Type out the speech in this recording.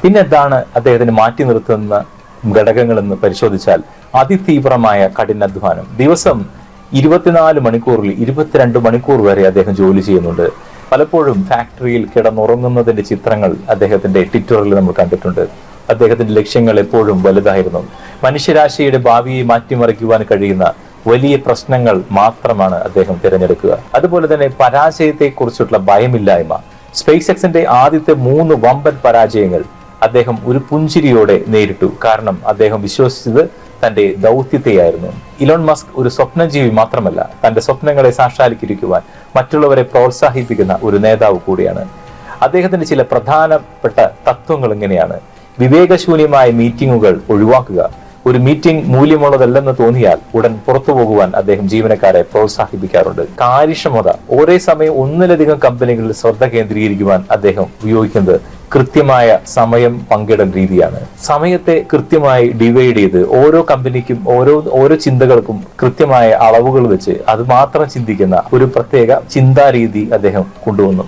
പിന്നെന്താണ് അദ്ദേഹത്തിന് മാറ്റി നിർത്തുന്ന ഘടകങ്ങളെന്ന് പരിശോധിച്ചാൽ അതിതീവ്രമായ കഠിനാധ്വാനം. ദിവസം 24 മണിക്കൂറിൽ 22 മണിക്കൂർ വരെ അദ്ദേഹം ജോലി ചെയ്യുന്നുണ്ട്. പലപ്പോഴും ഫാക്ടറിയിൽ കിടന്നുറങ്ങുന്നതിന്റെ ചിത്രങ്ങൾ അദ്ദേഹത്തിന്റെ ട്വിറ്ററിൽ നമ്മൾ കണ്ടിട്ടുണ്ട്. അദ്ദേഹത്തിന്റെ ലക്ഷ്യങ്ങൾ എപ്പോഴും വലുതായിരുന്നു. മനുഷ്യരാശിയുടെ ഭാവിയെ മാറ്റിമറിക്കുവാൻ കഴിയുന്ന വലിയ പ്രശ്നങ്ങൾ മാത്രമാണ് അദ്ദേഹം തിരഞ്ഞെടുക്കുക. അതുപോലെ തന്നെ പരാജയത്തെക്കുറിച്ചുള്ള ഭയമില്ലായ്മ. സ്പേസ് എക്സിന്റെ ആദ്യത്തെ 3 വമ്പൻ പരാജയങ്ങൾ അദ്ദേഹം ഒരു പുഞ്ചിരിയോടെ നേരിട്ടു. കാരണം അദ്ദേഹം വിശ്വസിച്ചത് തന്റെ ദൗത്യത്തെയായിരുന്നു. ഇലോൺ മസ്ക് ഒരു സ്വപ്നജീവി മാത്രമല്ല, തന്റെ സ്വപ്നങ്ങളെ സാക്ഷാത്കരിക്കുവാൻ മറ്റുള്ളവരെ പ്രോത്സാഹിപ്പിക്കുന്ന ഒരു നേതാവ് കൂടിയാണ്. അദ്ദേഹത്തിന്റെ ചില പ്രധാനപ്പെട്ട തത്വങ്ങൾ ഇങ്ങനെയാണ്: വിവേകശൂന്യമായ മീറ്റിംഗുകൾ ഒഴിവാക്കുക. ഒരു മീറ്റിംഗ് മൂല്യമുള്ളതല്ലെന്ന് തോന്നിയാൽ ഉടൻ പുറത്തു പോകുവാൻ അദ്ദേഹം ജീവനക്കാരെ പ്രോത്സാഹിപ്പിക്കാറുണ്ട്. കാര്യക്ഷമത. ഒരേ സമയം ഒന്നിലധികം കമ്പനികളിൽ ശ്രദ്ധ കേന്ദ്രീകരിക്കുവാൻ അദ്ദേഹം ഉപയോഗിക്കുന്നത് കൃത്യമായ സമയം പങ്കിടൽ രീതിയാണ്. സമയത്തെ കൃത്യമായി ഡിവൈഡ് ചെയ്ത് ഓരോ കമ്പനിക്കും ഓരോ ചിന്തകൾക്കും കൃത്യമായ അളവുകൾ വെച്ച് അത് മാത്രം ചിന്തിക്കുന്ന ഒരു പ്രത്യേക ചിന്താരീതി അദ്ദേഹം കൊണ്ടുവന്നു.